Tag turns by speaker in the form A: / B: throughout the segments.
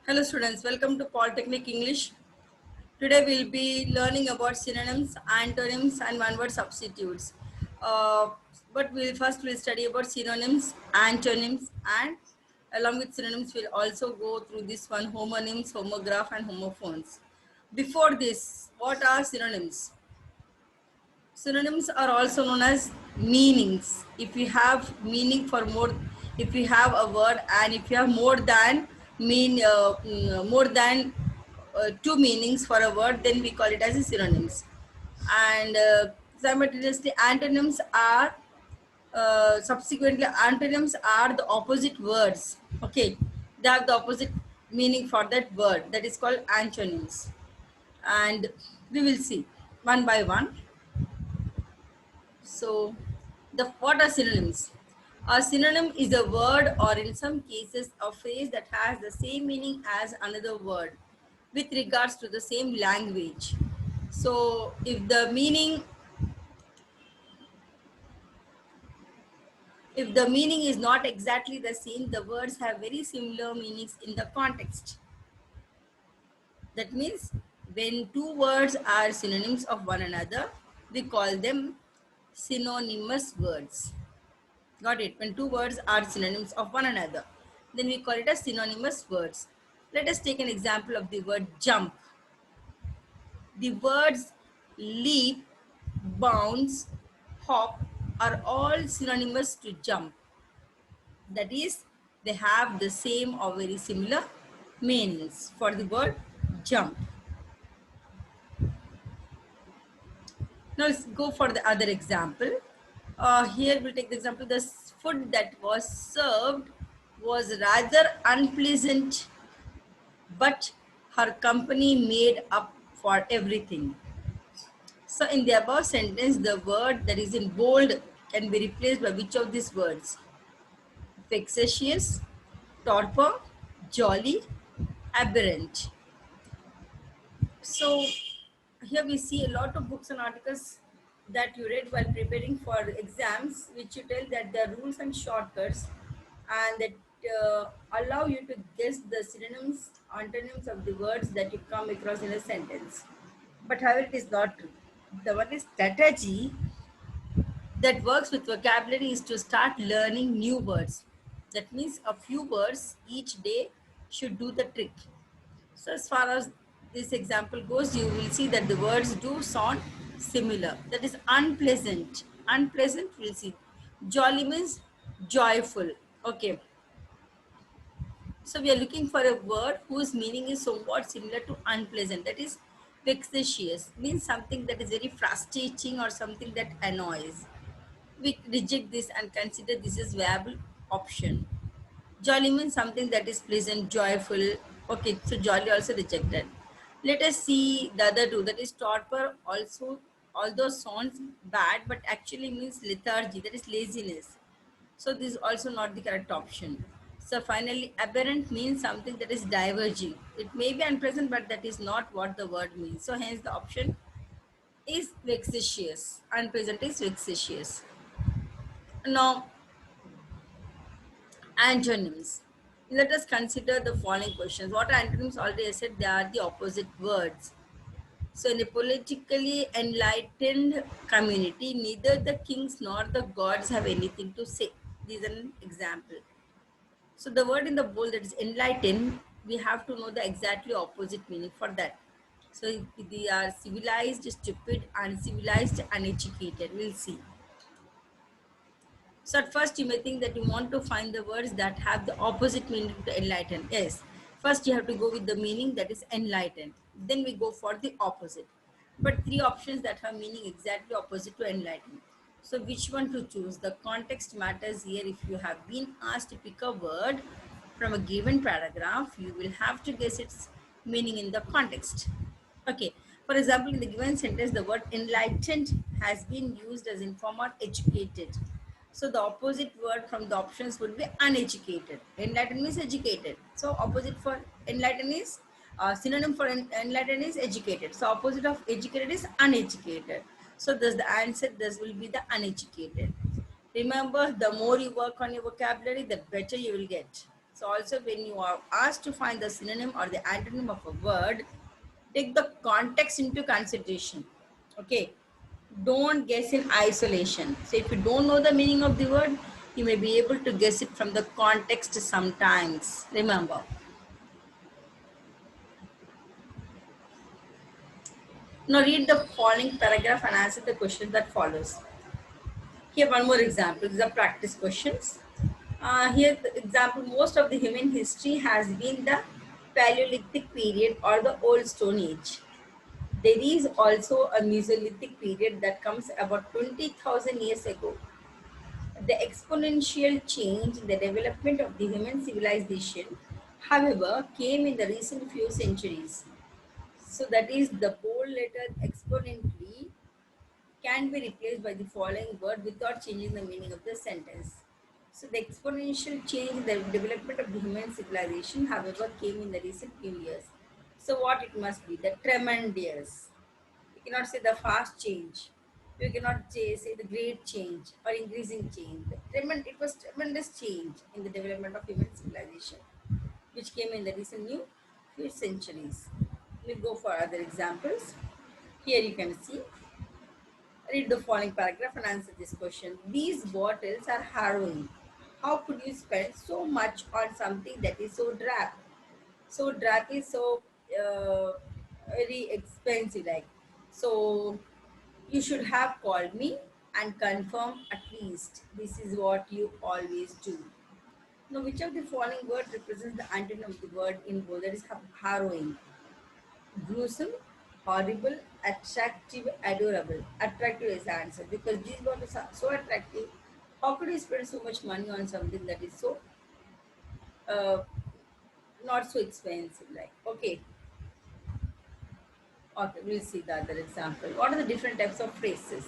A: Hello students, welcome to Polytechnic English. Today we'll be learning about synonyms, antonyms and one word substitutes. Uh, but we'll study about synonyms, antonyms and along with synonyms we'll also go through this one homonyms, homograph and homophones. Before this, what are synonyms? Synonyms are also known as meanings. If you have meaning for more, if you have a word and if you have more than two meanings for a word, then we call it as a synonyms. And simultaneously, antonyms are subsequently antonyms are the opposite words. Okay, they have the opposite meaning for that word. That is called antonyms, and we will see one by one. So, what are synonyms? A synonym is a word or in some cases a phrase that has the same meaning as another word with regards to the same language. So, if the meaning is not exactly the same, the words have very similar meanings in the context. That means when two words are synonyms of one another, we call them synonymous words. Got it? When two words are synonyms of one another, then we call it as synonymous words. Let us take an example of the word jump. The words leap, bounce, hop are all synonymous to jump. That is, they have the same or very similar meanings for the word jump. Now let's go for the other example. Here we'll take the example. The food that was served was rather unpleasant, but her company made up for everything. So in the above sentence, the word that is in bold can be replaced by which of these words? Vexatious, torpor, jolly, aberrant. So here we see a lot of books and articles that you read while preparing for exams, which you tell that there are rules and shortcuts and that allow you to guess the synonyms, antonyms of the words that you come across in a sentence. But however, it is not true. The one is strategy that works with vocabulary is to start learning new words. That means a few words each day should do the trick. So as far as this example goes, you will see that the words do sound similar. That is unpleasant. Unpleasant, we'll see. Jolly means joyful. Okay. So we are looking for a word whose meaning is somewhat similar to unpleasant. That is vexatious. Means something that is very frustrating or something that annoys. We reject this and consider this as viable option. Jolly means something that is pleasant, joyful. Okay, so jolly also rejected. Let us see the other two. That is torpor also, although sounds bad, but actually means lethargy, that is laziness. So this is also not the correct option. So finally, aberrant means something that is diverging. It may be unpleasant, but that is not what the word means. So hence the option is vexatious. Unpleasant is vexatious. Now, antonyms. Let us consider the following questions. What are antonyms? Already I said they are the opposite words. So in a politically enlightened community, neither the kings nor the gods have anything to say. This is an example. So the word in the bold, that is enlightened, we have to know the exactly opposite meaning for that. So they are civilized, stupid, uncivilized, uneducated. We'll see. So at first you may think that you want to find the words that have the opposite meaning to enlighten. Yes. First you have to go with the meaning that is enlightened. Then we go for the opposite. But three options that have meaning exactly opposite to enlighten. So which one to choose? The context matters here. If you have been asked to pick a word from a given paragraph, you will have to guess its meaning in the context. Okay. For example, in the given sentence, the word enlightened has been used as in form of educated. So the opposite word from the options would be uneducated. Enlightened means educated. So opposite for enlightened is synonym for enlightened is educated. So opposite of educated is uneducated. So thus the answer this will be the uneducated. Remember, the more you work on your vocabulary, the better you will get. So also when you are asked to find the synonym or the antonym of a word, take the context into consideration. Okay. Don't guess in isolation. So if you don't know the meaning of the word, you may be able to guess it from the context sometimes. Remember. Now read the following paragraph and answer the question that follows. Here one more example. These are practice questions. Here the example, most of the human history has been the Paleolithic period or the Old Stone Age. There is also a Mesolithic period that comes about 20,000 years ago. The exponential change in the development of the human civilization, however, came in the recent few centuries. So that is the bold letter exponentially can be replaced by the following word without changing the meaning of the sentence. So the exponential change in the development of the human civilization, however, came in the recent few years. So what it must be? The tremendous. You cannot say the fast change. You cannot say the great change or increasing change. It was tremendous change in the development of human civilization, which came in the recent new few centuries. We'll go for other examples. Here you can see, read the following paragraph and answer this question. These bottles are harrowing. How could you spend so much on something that is so drab? So drab is so uh, very expensive. Like, so you should have called me and confirmed at least. This is what you always do. Now, which of the following words represents the antonym of the word in both? That is harrowing, gruesome, horrible, attractive, adorable. Attractive is the answer because these bottles are so attractive. How could you spend so much money on something that is so uh, not so expensive? Like, okay, we'll see the other example. What are the different types of phrases?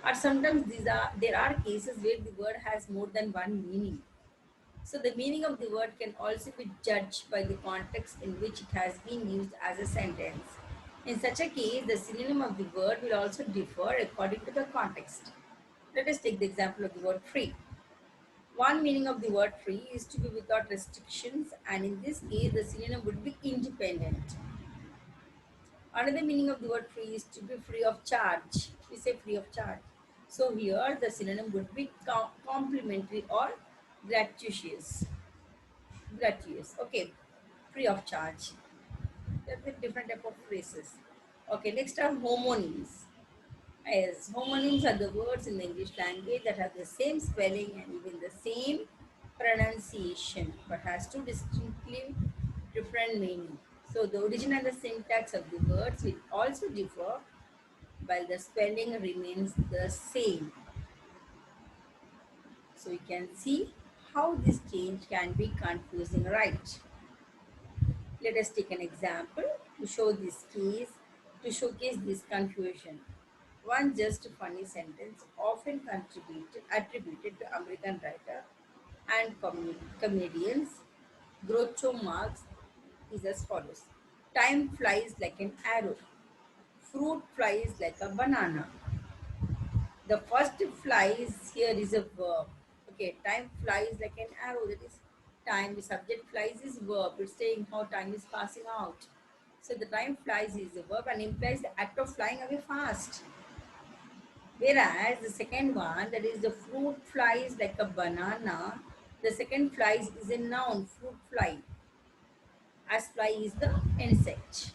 A: Or sometimes there are cases where the word has more than one meaning. So the meaning of the word can also be judged by the context in which it has been used as a sentence. In such a case, the synonym of the word will also differ according to the context. Let us take the example of the word free. One meaning of the word free is to be without restrictions, and in this case, the synonym would be independent. Another meaning of the word free is to be free of charge. We say free of charge. So here the synonym would be complimentary or gratuitous. Gratuitous. Okay. Free of charge. That's a different type of phrases. Okay, next are homonyms. Yes, homonyms are the words in the English language that have the same spelling and even the same pronunciation but has two distinctly different meaning. So the origin and the syntax of the words will also differ while the spelling remains the same. So you can see how this change can be confusing, right? Let us take an example to show this case, to showcase this confusion. One just funny sentence often attributed to American writer and comedians Groucho Marx is as follows. Time flies like an arrow. Fruit flies like a banana. The first flies here is a verb. Okay, time flies like an arrow. That is time. The subject flies is verb. It's saying how time is passing out. So the time flies is a verb and implies the act of flying away fast. Whereas the second one, that is the fruit flies like a banana. The second flies is a noun, fruit fly. As fly is the insect.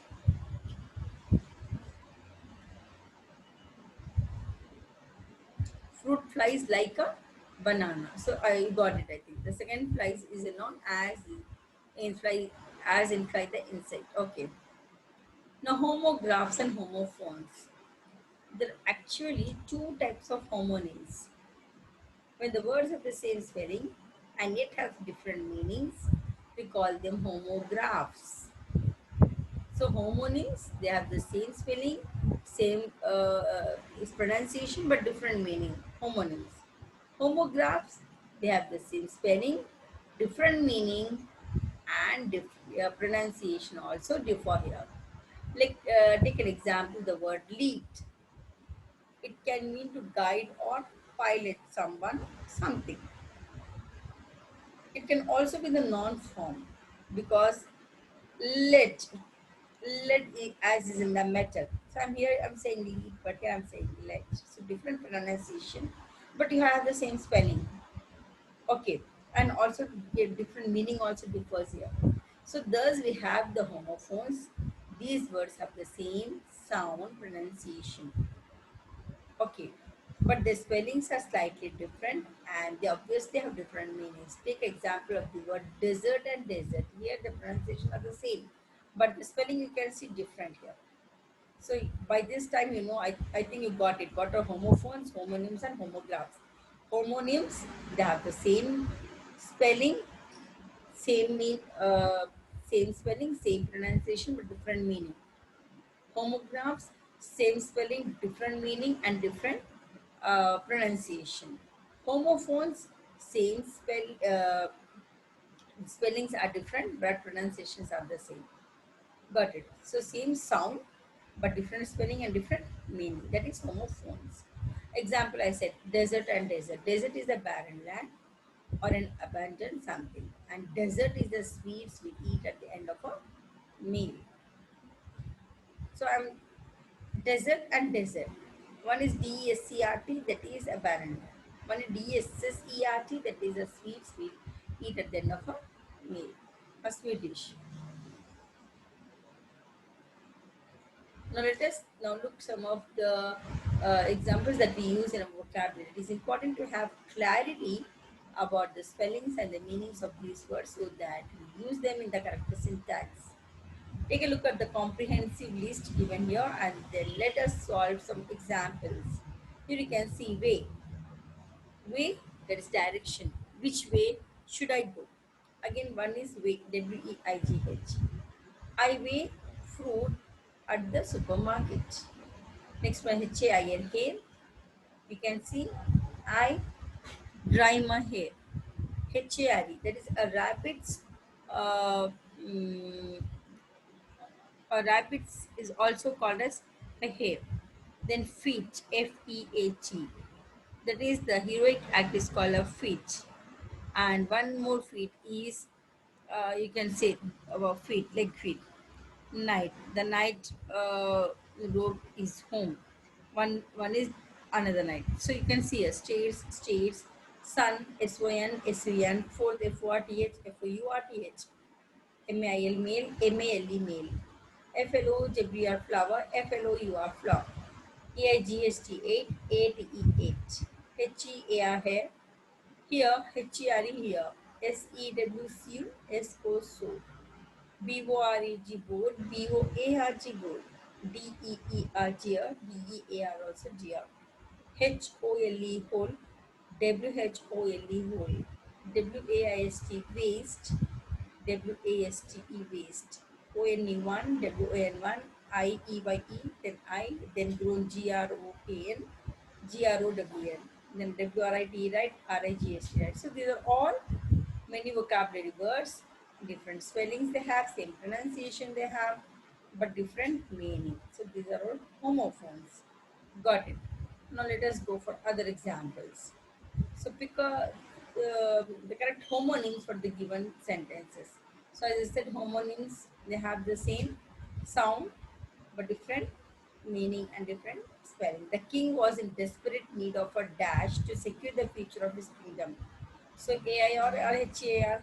A: Fruit flies like a banana. So I got it, I think. The second flies is a noun as in fly the insect. Okay. Now homographs and homophones. There are actually two types of homonyms. When the words have the same spelling and yet have different meanings, we call them homographs. So homonyms, they have the same spelling, same pronunciation, but different meaning. Homonyms. Homographs, they have the same spelling, different meaning, and pronunciation also differ here. Like take an example, the word lead. It can mean to guide or pilot someone, something. It can also be the noun form because let, as is in the metal. So I'm saying lead, but here I'm saying let. So different pronunciation, but you have the same spelling. Okay, and also different meaning also differs here. So thus we have the homophones. These words have the same sound pronunciation. Okay, but the spellings are slightly different and they obviously have different meanings. Take example of the word desert and desert. Here the pronunciation are the same, but the spelling you can see different here. So by this time, I think you got it. What are homophones, homonyms, and homographs? Homonyms, they have the same spelling, same mean, same spelling, same pronunciation, but different meaning. Homographs, same spelling, different meaning, and different pronunciation. Homophones, same spellings are different, but pronunciations are the same. Got it. So same sound, but different spelling and different meaning. That is homophones. Example, I said desert and desert. Desert is a barren land or an abandoned something, and desert is the sweets we eat at the end of a meal. So I'm desert and desert. One is DESCRT, that is a barren land. One is DSSERT, that is a sweets we eat at the end of a meal, a sweet dish. Now let us now look some of the examples that we use in our vocabulary. It is important to have clarity about the spellings and the meanings of these words so that we use them in the correct syntax. Take a look at the comprehensive list given here and then let us solve some examples. Here you can see way. Way, that is direction. Which way should I go? Again, one is way, WEIGH. I weigh fruit at the supermarket. Next one, HAIR, hair. You can see I dry my hair. HARE, that is a rabbit's, uh, mm, a rabbit is also called as a hare. Then feat, FEAT, that is the heroic act is called a feat. And one more feat is, you can say about feet, leg feet. Night, the night road is home. One is another night. So you can see a states, sun, SON, fourth, FORTH, FOURTH, MAIL, male, MALE, male, FLOWR, flower, FLOUR, flower, EIGST, 8, 8E8, HEAR, hair, here, HERE, here, SEWC, SO, so, BOREG, board, BOARG, board, DEER, DEAR, also GR, HOLE, hole, WHOLE, hole, WAIST, waste, WASTE, waste, ONE1, WON1, IEYE, then I, then grown GROAN, GROWN, then WRIT, right, RIGST, right. So these are all many vocabulary words, different spellings they have, same pronunciation they have, but different meaning. So these are all homophones. Got it. Now let us go for other examples. So pick the correct homonyms for the given sentences. So as I said, homonyms, they have the same sound but different meaning and different spelling. The king was in desperate need of a dash to secure the future of his kingdom. So AIR or HEIR,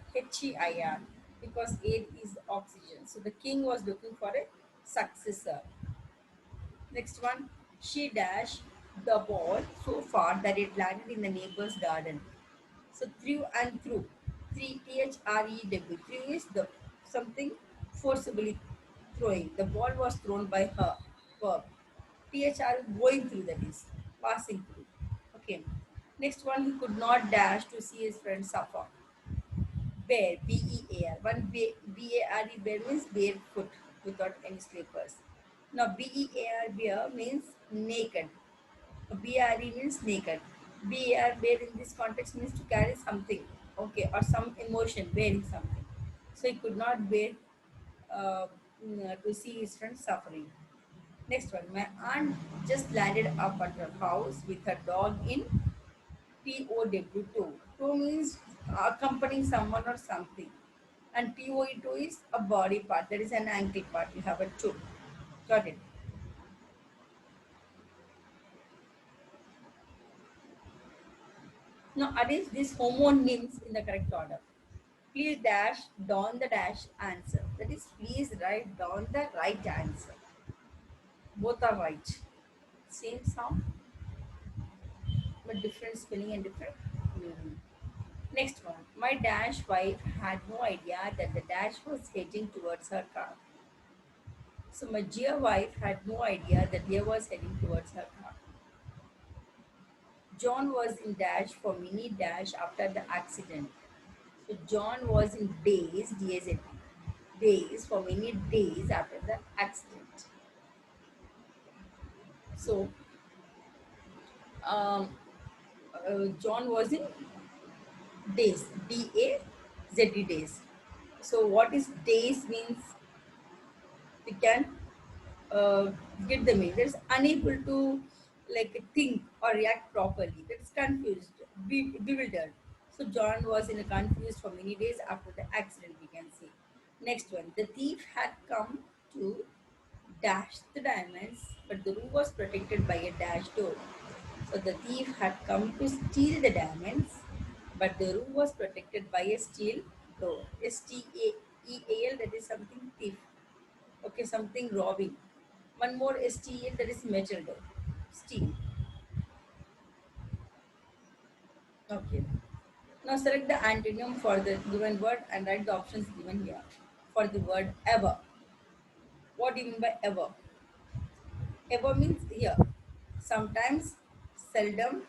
A: because air is oxygen. So the king was looking for a successor. Next one, she dashed the ball so far that it landed in the neighbor's garden. So threw and threw. THREW. Threw is the something forcibly throwing. The ball was thrown by her. Verb. THR going through, that is passing through. Okay. Next one, he could not dash to see his friend suffer. Bare, BEAR. One BARE, bare means barefoot without any slippers. Now BEAR, bare means naked. BRE means naked. BAR, bear in this context means to carry something, okay, or some emotion, bearing something. So he could not bear to see his friend suffering. Next one, my aunt just landed up at her house with her dog in TOW. Tow means accompanying someone or something. And toe is a body part, that is an ankle part. You have a toe. Got it? Now arrange these homonyms in the correct order. Please dash down the dash answer. That is, please write down the right answer. Both are right. Same sound, but different spelling and different meaning. Next one. My dash wife had no idea that the dash was heading towards her car. So my dear wife had no idea that dear was heading towards her car. John was in dash for mini dash after the accident. So John was in days, DAZ, days for many days after the accident. So um, John was in days, DAZD days. So what is days means, we can uh, get the meaning. That's unable to like think or react properly. That's confused, bewildered. So John was in a confused for many days after the accident, we can say. Next one. The thief had come to dash the diamonds, but the room was protected by a dash door. So the thief had come to steal the diamonds, but the room was protected by a steel door. STEAL, that is something thief. Okay, something robbing. One more STEAL, that is metal door. Steel. Okay. Now select the antonym for the given word and write the options given here. For the word ever. What do you mean by ever? Ever means here. Sometimes, seldom,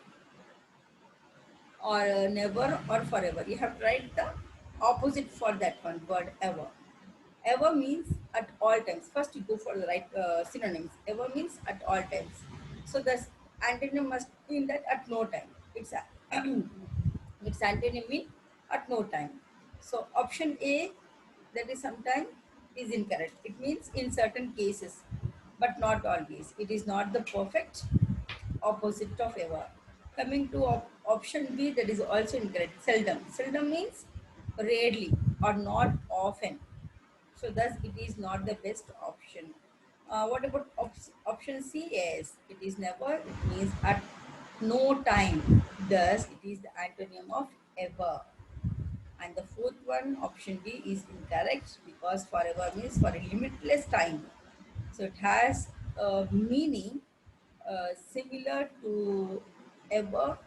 A: or never, or forever. You have to write the opposite for that one word ever. Ever means at all times. First, you go for the right synonyms. Ever means at all times. So the antonym must mean that at no time. It's a, its antonym mean at no time. So option A, that is sometime, is incorrect. It means in certain cases, but not always. It is not the perfect opposite of ever. Coming to option B, that is also incorrect. Seldom. Seldom means rarely or not often. So thus it is not the best option. What about option C? Yes, it is never. It means at no time. Thus it is the antonym of ever. And the fourth one, option D, is incorrect because forever means for a limitless time. So it has a meaning similar to ever,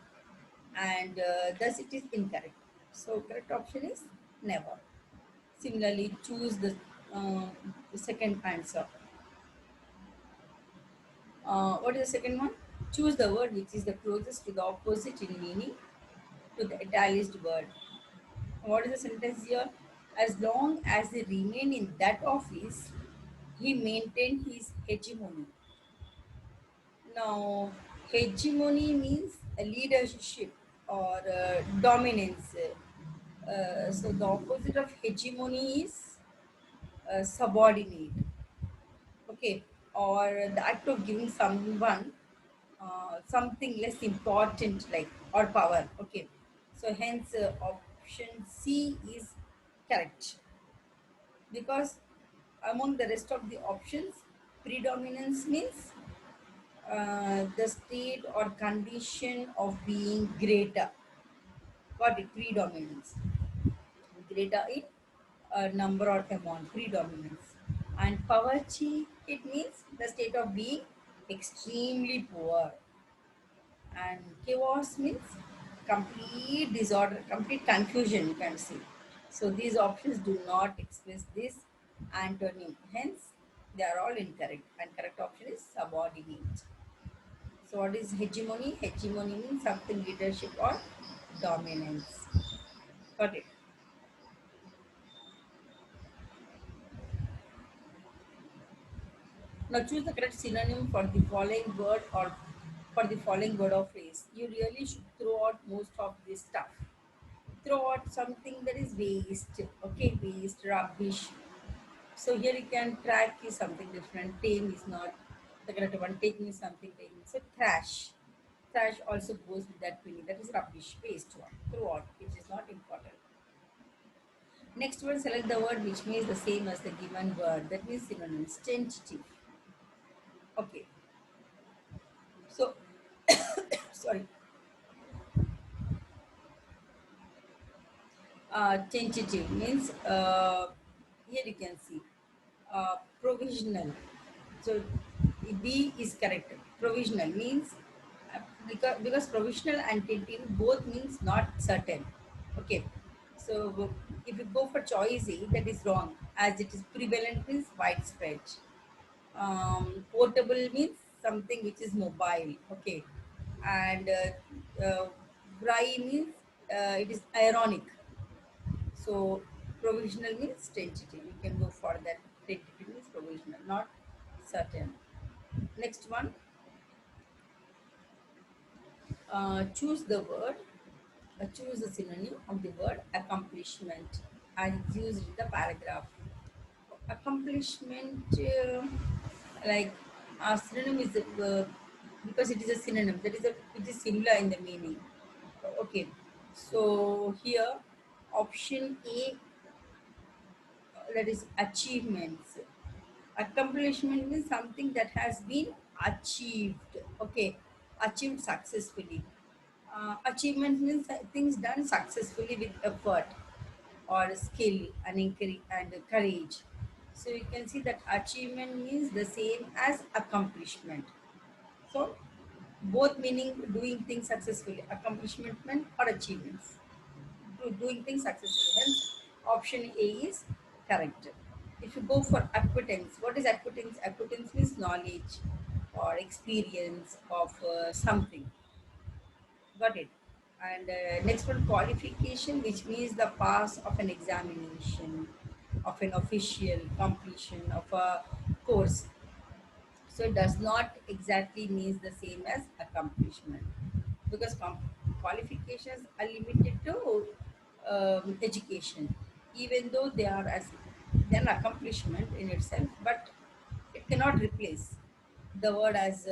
A: and thus it is incorrect. So correct option is never. Similarly, choose the second answer. What is the second one? Choose the word which is the closest to the opposite in meaning to the italicized word. What is the sentence here? As long as they remain in that office, he maintained his hegemony. Now, hegemony means a leadership or dominance. So, the opposite of hegemony is subordinate. Okay, or the act of giving someone something less important, like or power. Okay, so hence option C is correct because among the rest of the options, predominance means the state or condition of being greater. Got it? Predominance. Greater in number or amount. Predominance. And poverty, it means the state of being extremely poor. And chaos means complete disorder, complete confusion, you can say. So these options do not express this antonym. Hence, they are all incorrect. And correct option is subordinate. So what is hegemony? Hegemony means something leadership or dominance. Got it? Now choose the correct synonym for the following word or for the following word or phrase. You really should throw out most of this stuff. Throw out something that is waste. Okay, waste, rubbish. So here you can track is something different. Tame is not the correct one. Taking is something taking. So trash. trash also goes with that meaning. That is rubbish, waste one, throughout, which is not important. Next one, select the word which means the same as the given word. That means synonyms. Tentative. Okay. So, sorry. Tentative means here you can see provisional. So B is correct. Provisional means because provisional and tentative both means not certain. Okay. So if you go for choice A, that is wrong, as it is prevalent means widespread. Portable means something which is mobile. Okay. And Vry means it is ironic. So provisional means tentative. You can go for that. Tentative means provisional, not certain. Next one, choose the word. Choose the synonym of the word accomplishment and it's used in the paragraph. Accomplishment, like synonym is because it is a synonym. That is it is similar in the meaning. Okay, so here option A, that is achievements. Accomplishment means something that has been achieved. Okay, achieved successfully. Achievement means things done successfully with effort or skill and and courage. So you can see that achievement means the same as accomplishment. So both meaning doing things successfully, accomplishment or achievements, doing things successfully. Hence, option A is correct. If you go for acquaintance, what is acquaintance? Acquaintance means knowledge or experience of something. Got it? And next one, qualification, which means the pass of an examination, of an official completion of a course. So it does not exactly means the same as accomplishment because qualifications are limited to education, even though they are as an accomplishment in itself, but it cannot replace the word as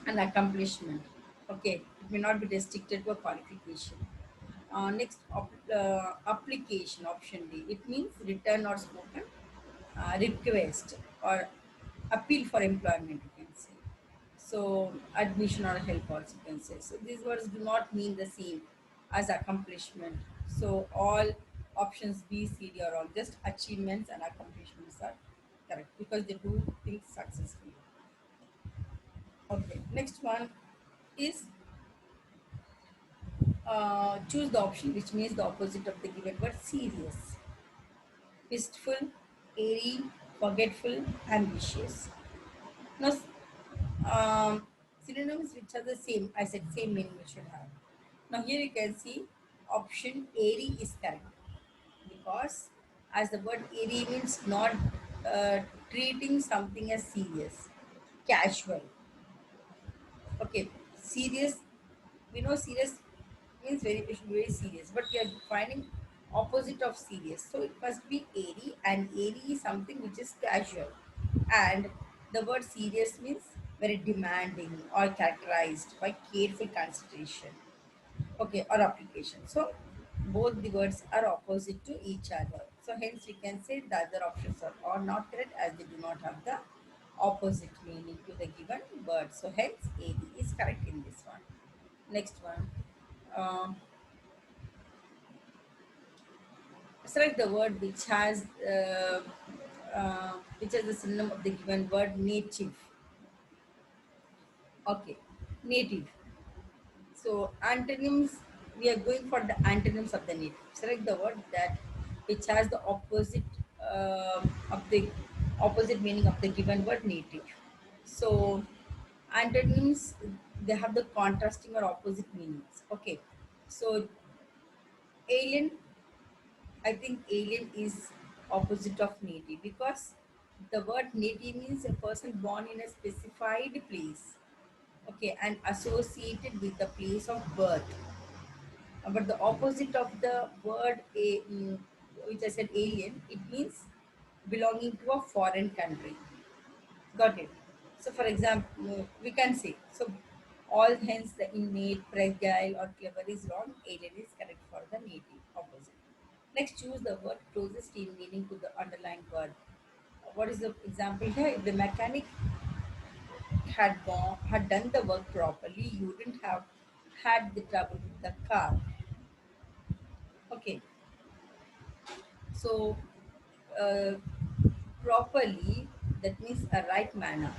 A: an accomplishment. Okay, it may not be restricted to a qualification. Next, application, option D. It means written or spoken request or appeal for employment, you can say. So, admission or help also you can say. So, these words do not mean the same as accomplishment. So, all options B, C, D are all just achievements and accomplishments are correct because they do things successfully. Okay, next one is choose the option which means the opposite of the given word serious, wistful, airy, forgetful, ambitious. Now, synonyms which are the same, I said same meaning we should have. Now, here you can see option airy is correct because as the word airy means not uh, treating something as serious, casual. Okay, serious. We know serious means very it should be very serious, but we are finding opposite of serious. So it must be airy, and airy is something which is casual. And the word serious means very demanding or characterized by careful consideration. Okay, or application. So both the words are opposite to each other. So hence we can say the other options are not correct as they do not have the opposite meaning to the given word. So hence A B is correct in this one. Next one. Um, Select the word which has the synonym of the given word native. Okay, native. So antonyms, we are going for the antonyms of the native. Select the word that which has the of the opposite meaning of the given word native. So antonyms, they have the contrasting or opposite meanings. Okay. So alien, I think alien is opposite of native because the word native means a person born in a specified place. Okay, and associated with the place of birth. But the opposite of the word which I said alien, it means belonging to a foreign country. Got it? So, for example, we can say so. All hence the innate, fragile, or clever is wrong. Alien is correct for the native opposite. Next, choose the word closest in meaning to the underlying word. What is the example here? If the mechanic had done the work properly, you wouldn't have had the trouble with the car. Okay, so uh, properly, that means a right manner.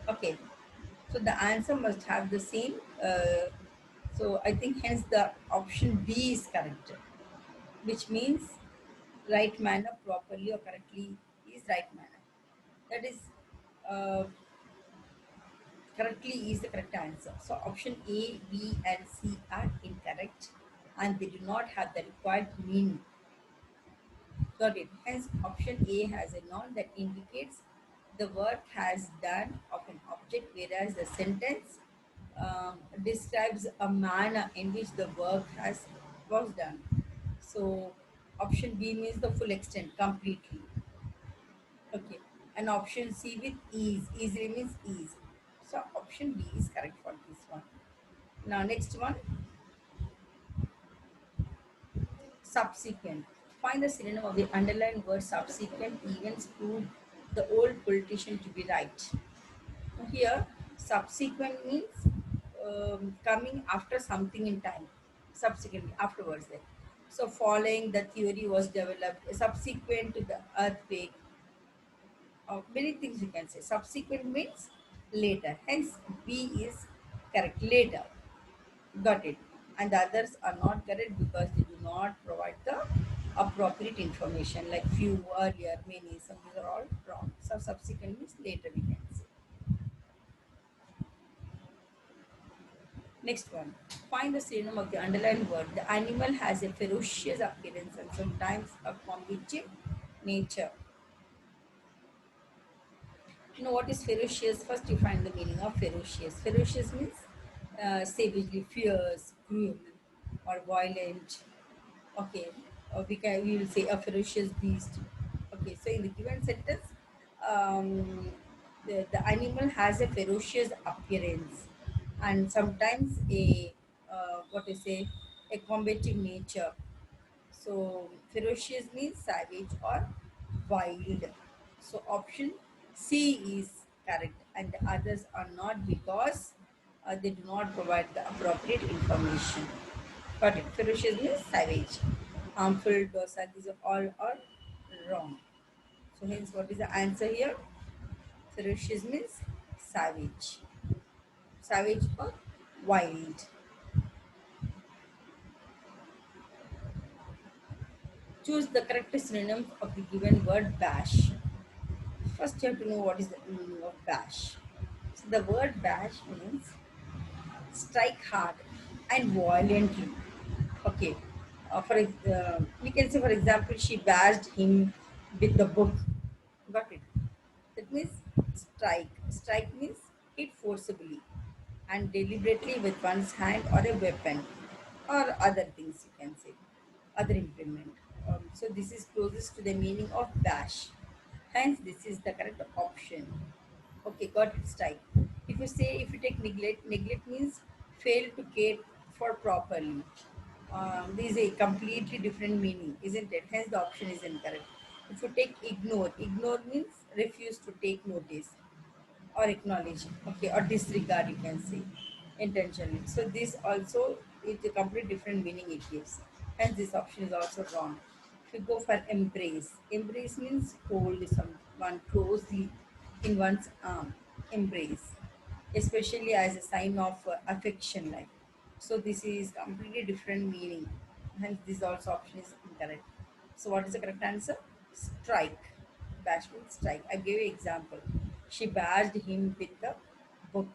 A: Okay, so the answer must have the same. So I think hence the option B is correct, which means right manner properly or correctly is right manner. That is uh, correctly is the correct answer. So option A, B, and C are incorrect, and they do not have the required meaning. Got it. Hence, option A has a noun that indicates the work has done of an object, whereas the sentence describes a manner in which the work was done. So, option B means the full extent, completely. Okay. And option C with ease. Easily means ease. So, option B is correct for this one. Now, next one, subsequent. Find the synonym of the underlined word subsequent events prove the old politician to be right. Here, subsequent means coming after something in time, subsequently, afterwards. Then. So, following the theory was developed, subsequent to the earthquake, many things you can say. Subsequent means later, hence, B is correct, later. Got it. And the others are not correct because they do not provide the appropriate information like few, earlier, many. Some these are all wrong. So subsequent means later we can say. Next one. Find the synonym of the underlined word. The animal has a ferocious appearance and sometimes a combative nature. You know what is ferocious? First you find the meaning of ferocious. Ferocious means savagely fierce, cruel, or violent. Okay, we will say a ferocious beast. Okay, so in the given sentence, the animal has a ferocious appearance and sometimes a what you say a combative nature. So ferocious means savage or wild. So option C is correct, and the others are not because they do not provide the appropriate information. Got it? Ferocious means savage. Harmful, docile, these are all are wrong. So hence, what is the answer here? Ferocious means savage. Savage or wild. Choose the correct synonym of the given word bash. First, you have to know what is the meaning of bash. So the word bash means strike hard and violently. Okay. We can say, for example, she bashed him with the book. Got it? That means strike. Strike means hit forcibly and deliberately with one's hand or a weapon or other things you can say, other implement. So this is closest to the meaning of bash. Hence, this is the correct option. Okay, got it. Strike. If you take neglect, neglect means fail to care for properly. This is a completely different meaning, isn't it? Hence, the option is incorrect. If you take ignore, ignore means refuse to take notice or acknowledge, okay, or disregard, you can say intentionally. So, this also is a completely different meaning it gives. Hence, this option is also wrong. If you go for embrace, embrace means hold someone closely in one's arm, embrace, especially as a sign of affection, like. So this is completely different meaning. Hence, this also option is incorrect. So what is the correct answer? Strike. Bash means strike. I gave you example. She bashed him with the book.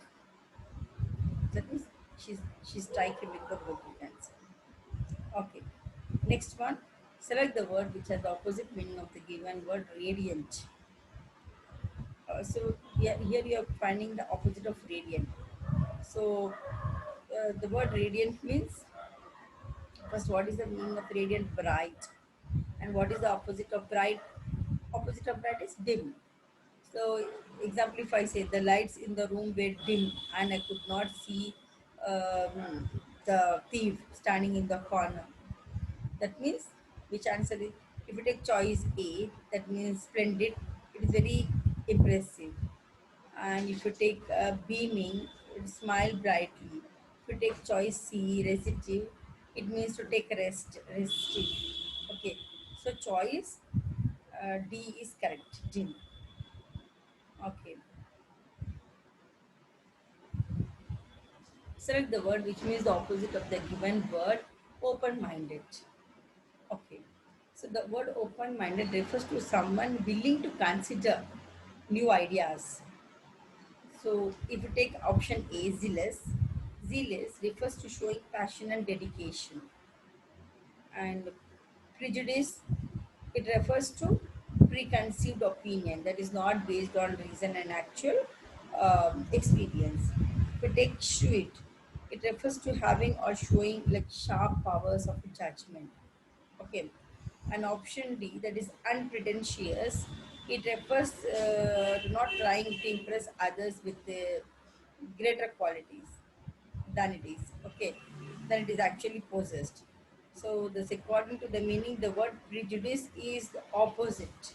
A: That means she strike him with the book. You can say. Okay. Next one. Select the word which has the opposite meaning of the given word. Radiant. So here you are finding the opposite of radiant. So the word radiant means, first, what is the meaning of radiant? Bright. And what is the opposite of bright? Opposite of bright is dim. So, example, if I say the lights in the room were dim and I could not see the thief standing in the corner, that means which answer is, if you take choice A, that means splendid, it is very impressive. And if you take beaming, it smile brightly. If you take choice C, restive, it means to take rest, restive. Okay, so choice D is correct, dim. Okay, select the word which means the opposite of the given word, open-minded. Okay, so the word open-minded refers to someone willing to consider new ideas. So if you take option A, zealous refers to showing passion and dedication. And prejudice, it refers to preconceived opinion that is not based on reason and actual experience. If you take shrewd, it refers to having or showing like sharp powers of judgment. Okay, and option D, that is unpretentious, it refers to not trying to impress others with greater qualities than it is. Okay, than it is actually possessed. So this, according to the meaning, the word prejudice is the opposite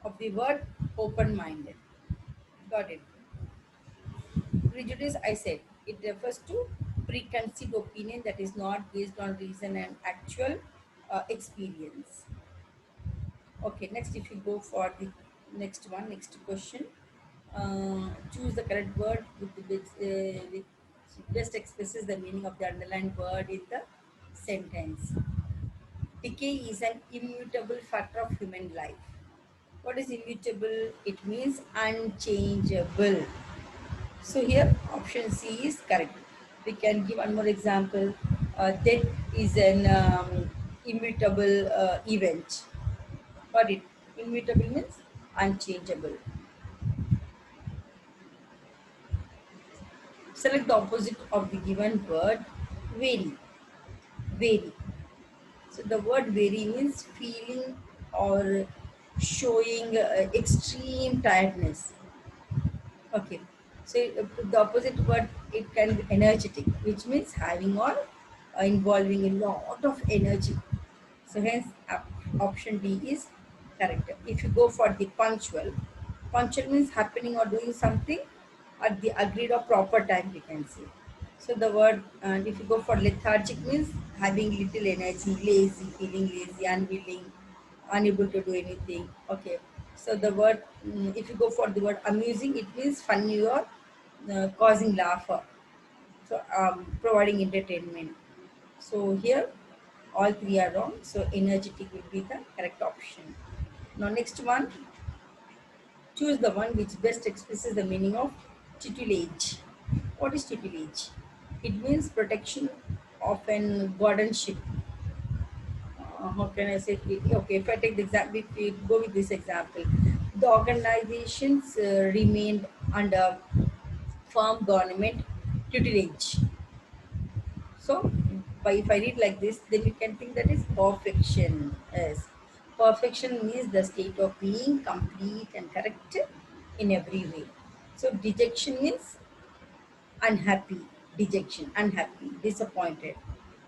A: of the word open-minded. Got it? Prejudice, I said, it refers to preconceived opinion that is not based on reason and actual experience. Okay, next, if you go for the next one, next question, choose the correct word which best expresses the meaning of the underlined word in the sentence. Decay is an immutable factor of human life. What is immutable? It means unchangeable. So here option C is correct. We can give one more example. Death is an immutable event. Got it? Immutable means unchangeable. Select the opposite of the given word. Vary. Vary. So the word vary means feeling or showing extreme tiredness. Okay. So the opposite word, it can be energetic, which means having or involving a lot of energy. So hence option D is correct. If you go for the punctual, punctual means happening or doing something at the agreed or proper time, we can say. So the word, and if you go for lethargic means having little energy, lazy, feeling lazy, unwilling, unable to do anything. Okay. So the word, if you go for the word amusing, it means funny or causing laughter. So providing entertainment. So here all three are wrong. So energetic will be the correct option. Now next one, choose the one which best expresses the meaning of tutelage. What is tutelage? It means protection of an guardianship. How can I say it? Okay, if I take the example, if we go with this example, the organizations remained under firm government tutelage. So, if I read like this, then we can think that is perfection. Yes. Perfection means the state of being complete and correct in every way. So, dejection means unhappy, dejection, unhappy, disappointed.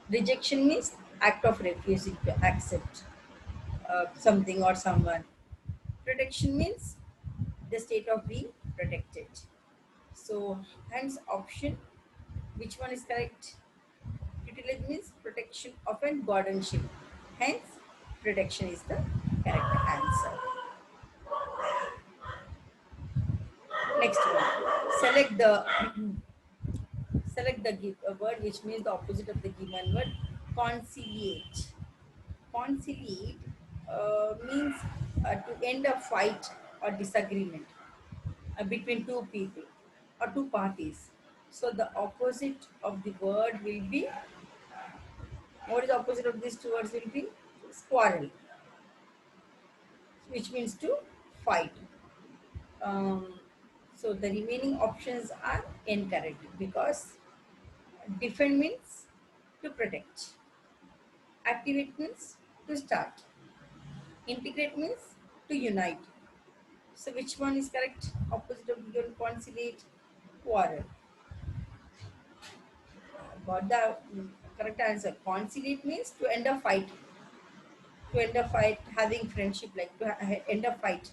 A: Rejection means act of refusing to accept something or someone. Protection means the state of being protected. So, hence option, which one is correct? Tutelage means protection of an guardianship. Hence, protection is the correct answer. Next one. Select the word which means the opposite of the given word. Conciliate. Conciliate means to end a fight or disagreement between two people or two parties. So the opposite of the word will be, what is the opposite of these two words will be? Quarrel, which means to fight. Um, so the remaining options are incorrect because defend means to protect, activate means to start, integrate means to unite, So which one is correct? Opposite of given conciliate, quarrel. Got the correct answer. Conciliate means to end a fight, to end a fight, having friendship, like to end a fight.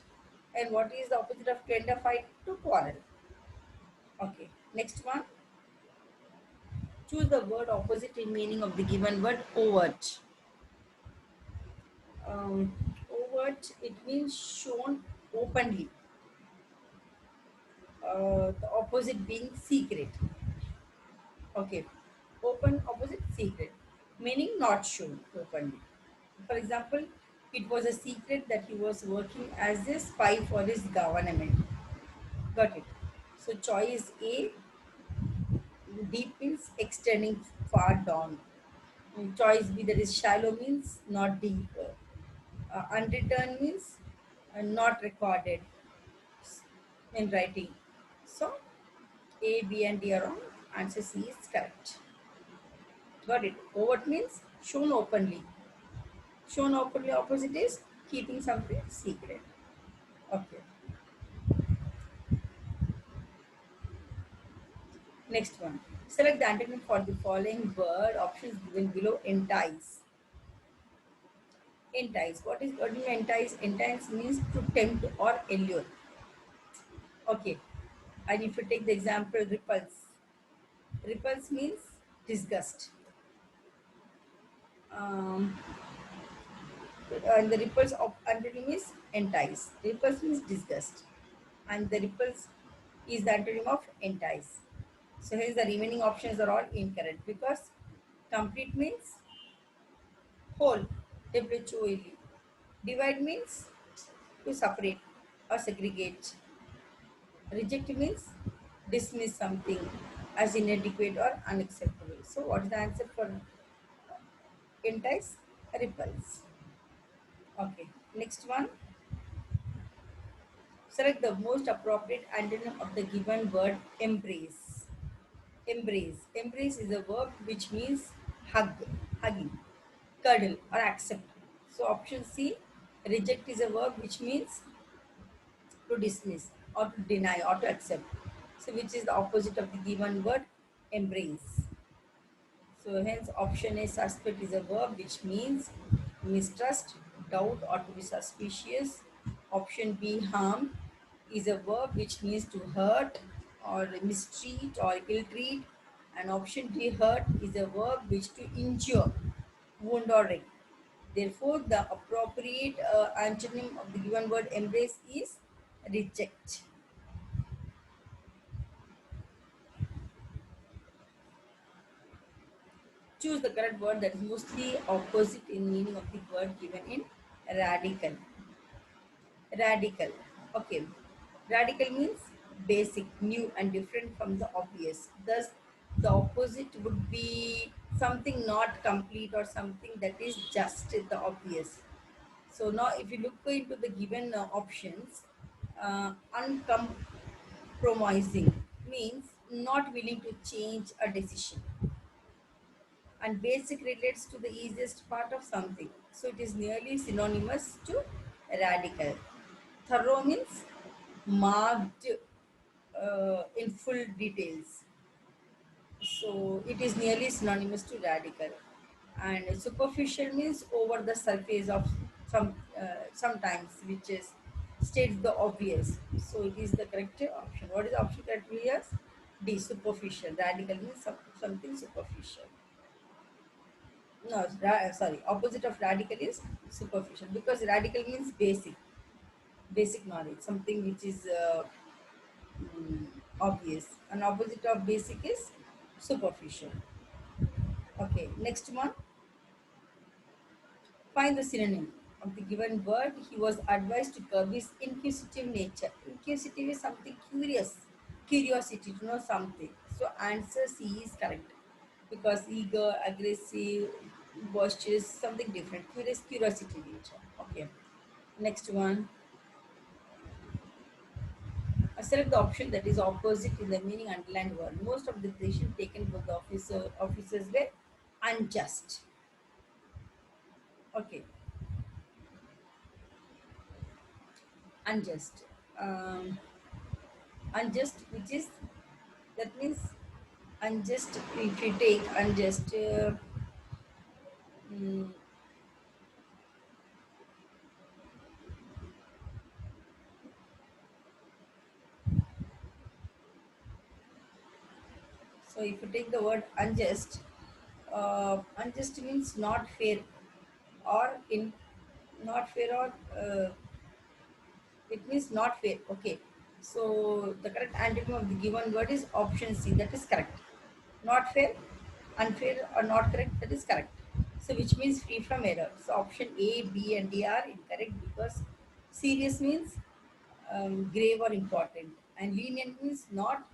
A: And what is the opposite of to end a fight? To quarrel. Okay. Next one. Choose the word opposite in meaning of the given word. Overt. Um, overt, it means shown openly. The opposite being secret. Okay. Open opposite secret, meaning not shown openly. For example, it was a secret that he was working as a spy for his government. Got it. So choice A, deep means extending far down. Choice B, that is shallow means not deep. Unreturned means not recorded in writing. So A, B, and D are wrong. Answer C is correct. Got it. Overt means shown openly. Shown openly opposite is keeping something secret. Okay. Next one. Select the antonym for the following word. Options given below. Entice. Entice. What do you entice? Entice means to tempt or allure. Okay. And if you take the example repulse. Repulse means disgust. Um, and the repulse of antonym is entice. Repulse means disgust. And the repulse is the antonym of entice. So hence the remaining options are all incorrect because complete means whole, WHOLE. Divide means to separate or segregate. Reject means dismiss something as inadequate or unacceptable. So what is the answer for entice? Repulse. Okay. Next one. Select the most appropriate antonym of the given word embrace. Embrace. Embrace is a verb which means hug, hugging, cuddle, or accept. So option C, reject is a verb which means to dismiss or to deny or to accept. So which is the opposite of the given word embrace. So hence option A, suspect is a verb which means mistrust, doubt, or to be suspicious. Option B, harm is a verb which means to hurt or mistreat or ill-treat. And option D, hurt is a verb which to injure, wound or wreck. Therefore, the appropriate antonym of the given word embrace is reject. Choose the correct word that is mostly opposite in meaning of the word given in radical. Radical. Okay. Radical means basic, new, and different from the obvious. Thus, the opposite would be something not complete or something that is just the obvious. So now, if you look into the given options, uncompromising means not willing to change a decision, and basic relates to the easiest part of something. So it is nearly synonymous to radical. Thorough means marked in full details. So it is nearly synonymous to radical. And superficial means over the surface of sometimes, which is states the obvious. So it is the correct option. What is the option that we have? D, superficial. Radical means something superficial. No, sorry. Opposite of radical is superficial because radical means basic, basic knowledge, something which is mm, obvious. And opposite of basic is superficial. Okay, next one. Find the synonym of the given word. He was advised to curb his inquisitive nature. Inquisitive is something curious, curiosity to know something. So answer C is correct because eager, aggressive, boisterous, something different. Curious, curiosity nature. Okay. Next one. Select the option that is opposite in the meaning underlined word. Most of the decisions taken by the officers were unjust. Okay, unjust. um, unjust, which is, that means unjust. If you take unjust, mm, so if you take the word unjust, unjust means not fair, or in not fair, or it means not fair. Okay. So the correct antonym of the given word is option C. That is correct. Not fair, unfair, or not correct. That is correct. So which means free from error. So option A, B, and D are incorrect because serious means grave or important, and lenient means not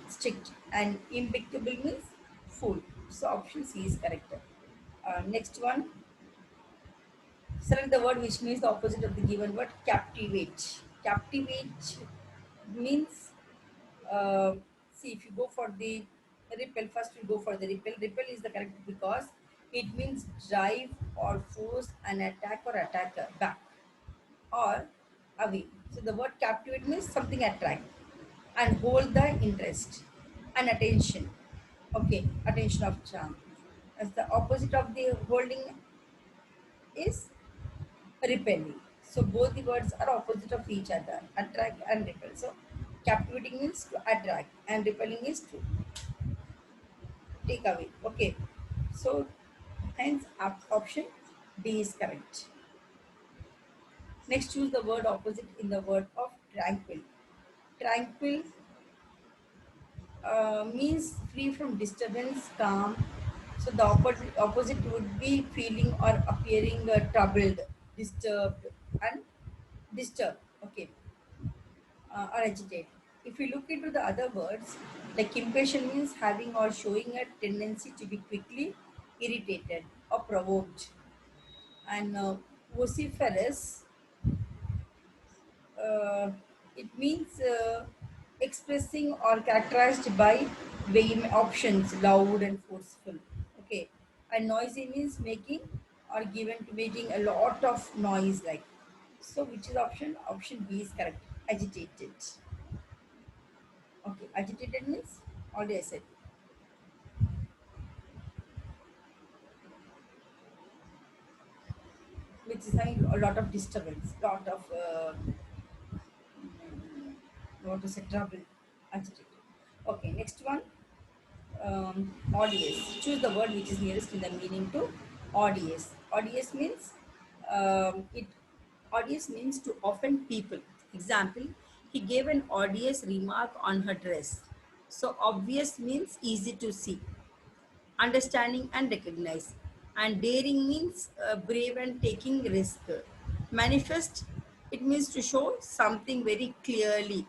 A: strict, and impeccable means full. So option C is correct. Next one, select the word which means the opposite of the given word. Captivate. Captivate means, uh, see, if you go for the repel, first we go for the repel. Repel is the correct because it means drive or force an attack or attacker back or away. So the word captivate means something attract and hold the interest and attention. Okay, attention of charm. As the opposite of the holding is repelling. So both the words are opposite of each other, attract and repel. So captivating means to attract and repelling is to take away. Okay. So hence option D is correct. Next, choose the word opposite in the word of tranquil. Tranquil means free from disturbance, calm. So the opposite would be feeling or appearing troubled, disturbed, and disturbed. Okay, or agitate. If we look into the other words, like impatient means having or showing a tendency to be quickly irritated or provoked, and vociferous, uh, it means expressing or characterized by vain options, loud and forceful. Okay, and noisy means making or given to making a lot of noise, like. So, which is option? Option B is correct. Agitated. Okay, agitated means already I said, which is having a lot of disturbance, lot of what to say, trouble, agitated. Okay, next one, ODS. Choose the word which is nearest in the meaning to ODS. ODS means it. ODS means to offend people. Example: he gave an ODS remark on her dress. So obvious means easy to see, understanding and recognize. And daring means brave and taking risk. Manifest, it means to show something very clearly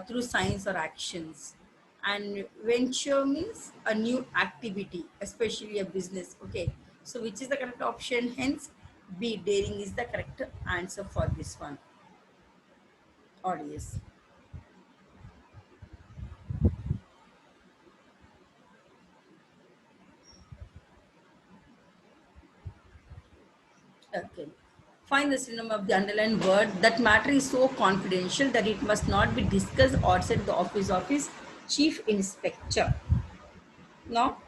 A: through signs or actions. And venture means a new activity, especially a business. Okay, so which is the correct option? Hence, B, daring is the correct answer for this one. ODS. Okay. Find the synonym of the underlined word. That matter is so confidential that it must not be discussed outside the office of his chief inspector. Now,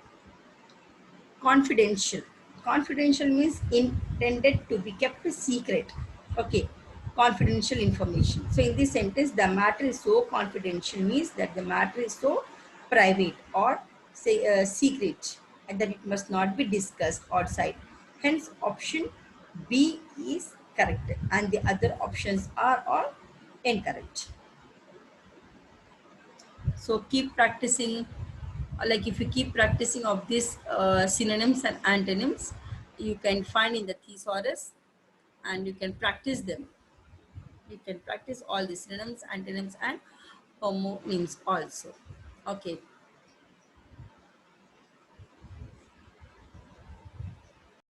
A: confidential. Confidential means intended to be kept a secret. Okay. Confidential information. So, in this sentence, the matter is so confidential means that the matter is so private or say secret, and that it must not be discussed outside. Hence, option B is correct, and the other options are all incorrect. So keep practicing. Like if you keep practicing of these synonyms and antonyms, you can find in the thesaurus and you can practice them. You can practice all the synonyms, antonyms, and homonyms also. Okay.